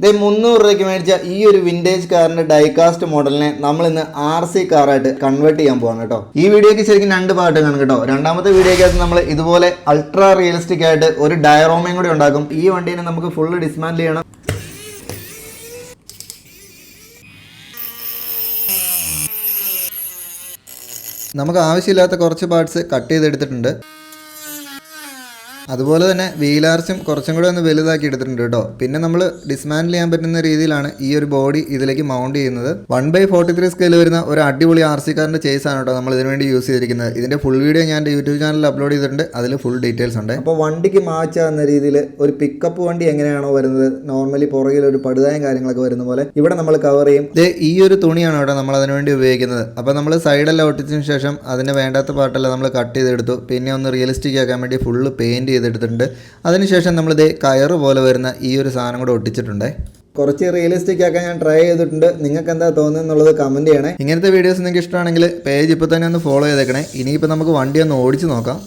ഇത് 300 രൂപയ്ക്ക് മേടിച്ച ഈ ഒരു വിൻറ്റേജ് കാറിന്റെ ഡൈകാസ്റ്റ് മോഡലിനെ നമ്മൾ ഇന്ന് RC കാറായിട്ട് കൺവേർട്ട് ചെയ്യാൻ പോവാണ് കേട്ടോ. ഈ വീഡിയോക്ക് ശരിക്കും 2 പാർട്ട് കാണും കേട്ടോ. രണ്ടാമത്തെ വീഡിയോക്കകത്ത് നമ്മൾ ഇതുപോലെ അൾട്രാ റിയലിസ്റ്റിക് ആയിട്ട് ഒരു ഡയറോമയും കൂടി ഉണ്ടാക്കും. ഈ വണ്ടീനെ നമുക്ക് ഫുള്ള് ഡിസ്മാൻഡിൽ ചെയ്യണം. നമുക്ക് ആവശ്യമില്ലാത്ത കുറച്ച് പാർട്സ് കട്ട് ചെയ്തെടുത്തിട്ടുണ്ട്. അതുപോലെ തന്നെ വീൽ ആർച്ചും കുറച്ചും കൂടെ ഒന്ന് വലുതാക്കി എടുത്തിട്ടുണ്ട് കേട്ടോ. പിന്നെ നമ്മൾ ഡിസ്മാൻഡിൽ ചെയ്യാൻ പറ്റുന്ന രീതിയിലാണ് ഈ ഒരു ബോഡി ഇതിലേക്ക് മൗണ്ട് ചെയ്യുന്നത്. 1/43 സ്കെയിൽ വരുന്ന ഒരു അടിപൊളി RC കാറിൻ്റെ ചേസാണ് കേട്ടോ നമ്മൾ ഇതിനു വേണ്ടി യൂസ് ചെയ്തിരിക്കുന്നത്. ഇതിൻ്റെ ഫുൾ വീഡിയോ ഞാൻ എൻ്റെ യൂട്യൂബ് ചാനലിൽ അപ്ലോഡ് ചെയ്തിട്ടുണ്ട്. അതിൽ ഫുൾ ഡീറ്റെയിൽസ് ഉണ്ട്. അപ്പോൾ വണ്ടിക്ക് മാച്ചാകുന്ന രീതിയിൽ ഒരു പിക്കപ്പ് വണ്ടി എങ്ങനെയാണോ വരുന്നത്, നോർമലി പുറകിൽ ഒരു പടുതായും കാര്യങ്ങളൊക്കെ വരുന്ന പോലെ ഇവിടെ നമ്മൾ കവർ ചെയ്യും. ഈ ഒരു തുണിയാണ് കേട്ടോ നമ്മൾ അതിനുവേണ്ടി ഉപയോഗിക്കുന്നത്. അപ്പോൾ നമ്മൾ സൈഡെല്ലാം ഒട്ടിച്ചതിന് ശേഷം അതിന് വേണ്ടാത്ത പാർട്ടെല്ലാം നമ്മൾ കട്ട് ചെയ്തെടുത്തു. പിന്നെ ഒന്ന് റിയലിസ്റ്റിക് ആക്കാൻ വേണ്ടി ഫുള്ള് പെയിൻറ്റ് ചെയ്തെടുത്തിട്ടുണ്ട്. അതിനുശേഷം നമ്മളിത് കയറ് പോലെ വരുന്ന ഈ ഒരു സാധനം കൂടെ ഒട്ടിച്ചിട്ടുണ്ട്. കുറച്ച് റിയലിസ്റ്റിക് ആക്കാൻ ഞാൻ ട്രൈ ചെയ്തിട്ടുണ്ട്. നിങ്ങൾക്ക് എന്താ തോന്നുന്നത് എന്നുള്ളത് കമൻറ്റ് ചെയ്യണേ. ഇങ്ങനത്തെ വീഡിയോസ് നിങ്ങൾക്ക് ഇഷ്ടമാണെങ്കിൽ പേജ് ഇപ്പോൾ തന്നെ ഒന്ന് ഫോളോ ചെയ്തേക്കണേ. ഇനിയിപ്പോൾ നമുക്ക് വണ്ടി ഒന്ന് ഓടിച്ച് നോക്കാം.